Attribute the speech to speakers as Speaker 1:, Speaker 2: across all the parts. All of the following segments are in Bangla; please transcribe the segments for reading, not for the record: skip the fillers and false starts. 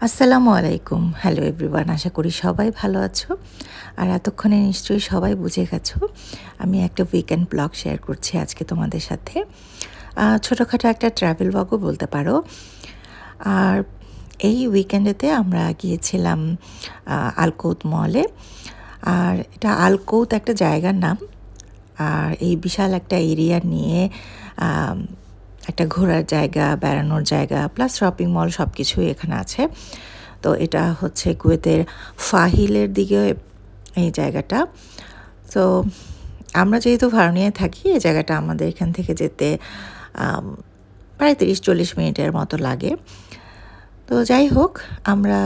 Speaker 1: আসসালামু আলাইকুম। Hello everyone. আশা করি সবাই ভালো আছো। আর এতক্ষণে নিশ্চয়ই সবাই বুঝে গেছো আমি একটা উইকেন্ড ব্লগ শেয়ার করছি আজকে তোমাদের সাথে। ছোটোখাটো একটা ট্রাভেল ব্লগও বলতে পারো। আর এই উইকেন্ডেতে আমরা গিয়েছিলাম আলকৌত মলে। আর এটা আলকৌত একটা জায়গার নাম। আর এই বিশাল একটা এরিয়া নিয়ে একটা ঘোরার জায়গা, বেড়ানোর জায়গা প্লাস শপিং মল সব কিছুই এখানে আছে। তো এটা হচ্ছে কুয়েতের ফাহিলের দিকে এই জায়গাটা। তো আমরা যেহেতু ভার্নিয়ায় থাকি, এই জায়গাটা আমাদের এখান থেকে যেতে প্রায় 30-40 মিনিটের মতো লাগে। তো যাই হোক, আমরা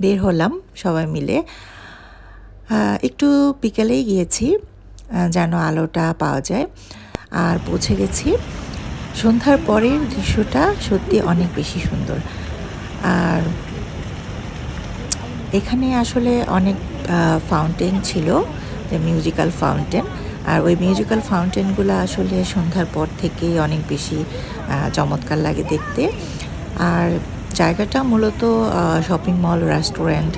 Speaker 1: বের হলাম সবাই মিলে। একটু বিকেলেই গিয়েছি যেন আলোটা পাওয়া যায়। আর পৌঁছে গেছি। সন্ধ্যার পরের দৃশ্যটা সত্যি অনেক বেশি সুন্দর। আর এখানে আসলে অনেক ফাউন্টেন ছিল, যে মিউজিক্যাল ফাউন্টেন। আর ওই মিউজিক্যাল ফাউন্টেনগুলো আসলে সন্ধ্যার পর থেকেই অনেক বেশি চমৎকার লাগে দেখতে। আর জায়গাটা মূলত শপিং মল, রেস্টুরেন্ট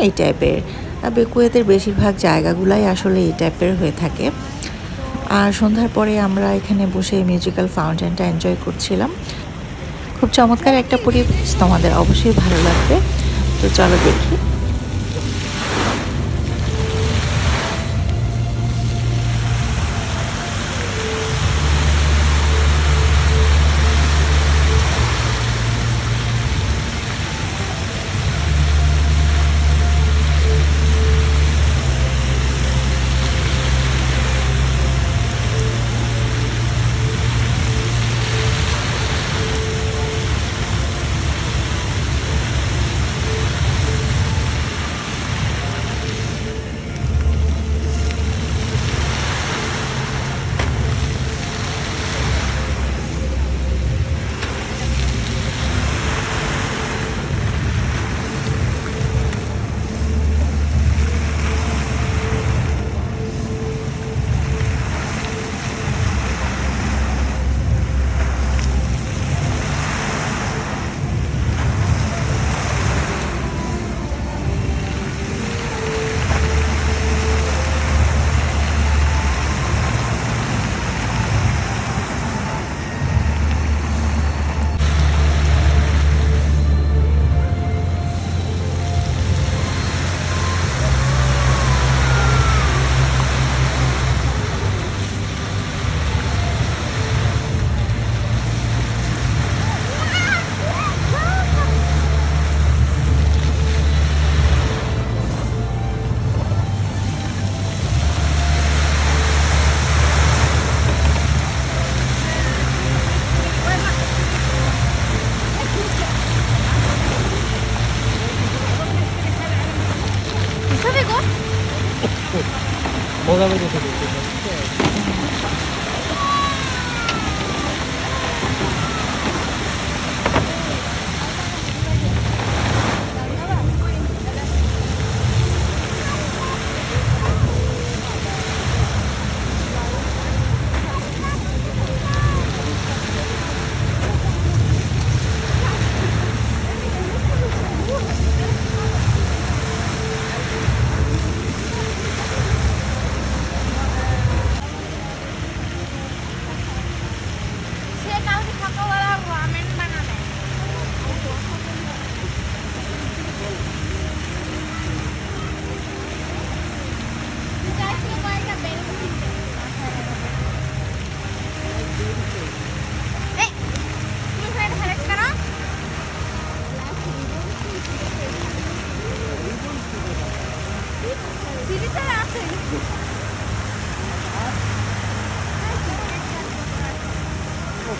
Speaker 1: এই টাইপের। কুয়েতের বেশিরভাগ জায়গাগুলাই আসলে এই টাইপের হয়ে থাকে। আর সন্ধ্যার পরে আমরা এখানে বসে মিউজিক্যাল ফাউন্টেনটা এনজয় করছিলাম। খুব চমৎকার একটা পরিবেশ, তোমাদের অবশ্যই ভালো লাগবে। তো চলো দেখি।
Speaker 2: 뭐가 그렇게 됐어요?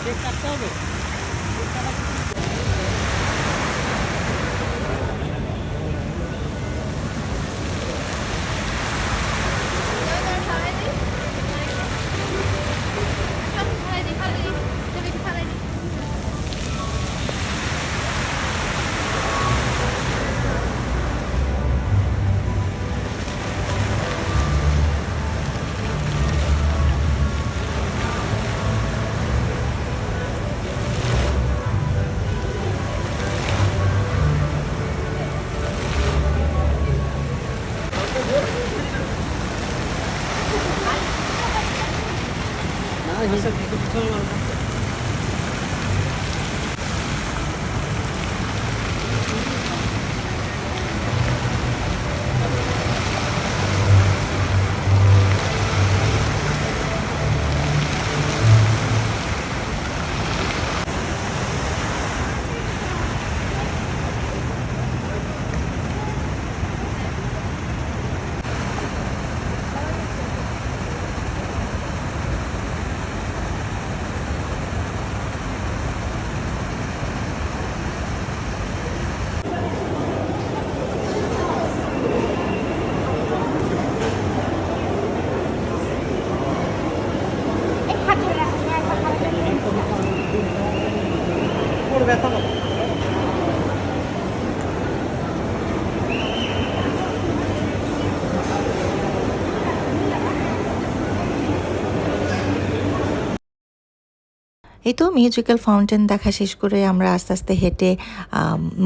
Speaker 2: কেক কাটতে হবে। আচ্ছা, একটু পিছনে মানুষ আছে। পুরো ব্যথা পাবো।
Speaker 1: এই তো মিউজিক্যাল ফাউন্টেন দেখা শেষ করে আমরা আস্তে আস্তে হেঁটে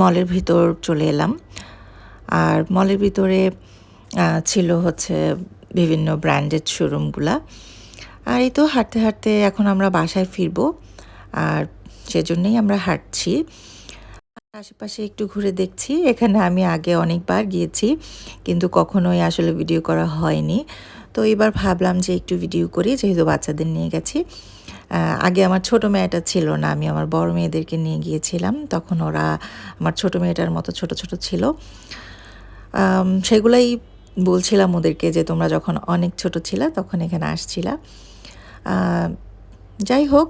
Speaker 1: মলের ভিতর চলে এলাম। আর মলের ভিতরে ছিল হচ্ছে বিভিন্ন ব্র্যান্ডেড শোরুমগুলা। আর এই তো হাঁটতে হাঁটতে এখন আমরা বাসায় ফিরবো, আর সেজন্যই আমরা হাঁটছি। আশেপাশে একটু ঘুরে দেখছি। এখানে আমি আগে অনেকবার গিয়েছি, কিন্তু কখনোই আসলে ভিডিও করা হয়নি। তো এবার ভাবলাম যে একটু ভিডিও করি, যেহেতু বাচ্চাদের নিয়ে গেছি। আগে আমার ছোট মেয়েটা ছিল না, আমি আমার বড় মেয়েদেরকে নিয়ে গিয়েছিলাম। তখন ওরা আমার ছোট মেয়েটার মতো ছোট ছোট ছিল। সেগুলাই বলছিলাম ওদেরকে যে তোমরা যখন অনেক ছোট ছিলা তখন এখানে আসছিলা। যাই হোক,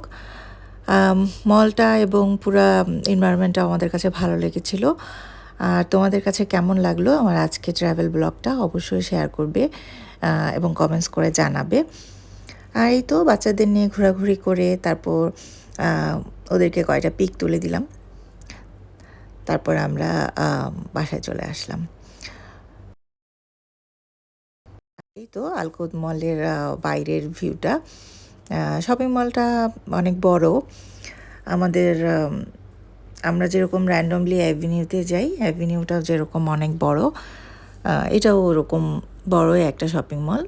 Speaker 1: মলটা এবং পুরা এনভায়রনমেন্টটা আমাদের কাছে ভালো লেগেছিল। আর তোমাদের কাছে কেমন লাগলো আমার আজকে ট্রাভেল ব্লগটা অবশ্যই শেয়ার করবে এবং কমেন্টস করে জানাবে। আর এই তো বাচ্চাদের নিয়ে ঘোরাঘুরি করে তারপর ওদেরকে কয়টা পিক তুলে দিলাম, তারপর আমরা বাসায় চলে আসলাম। এই তো আলকুদ মলের বাইরের ভিউটা। শপিং মলটা অনেক বড়। আমাদের আমরা যেরকম র্যান্ডমলি অ্যাভিনিউতে যাই, অ্যাভিনিউটাও যেরকম অনেক বড়, এটাও ওরকম বড়ই একটা শপিং মল।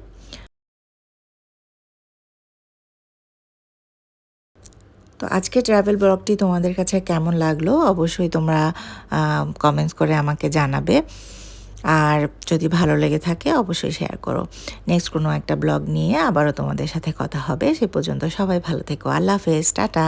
Speaker 1: তো আজকে ট্রাভেল ব্লগটি তোমাদের কাছে কেমন লাগলো অবশ্যই তোমরা কমেন্টস করে আমাকে জানাবে। আর যদি ভালো লেগে থাকে অবশ্যই শেয়ার করো। নেক্সট কোনো একটা ব্লগ নিয়ে আবারও তোমাদের সাথে কথা হবে। সে পর্যন্ত সবাই ভালো থেকো। আল্লাহ হাফেজ, টাটা।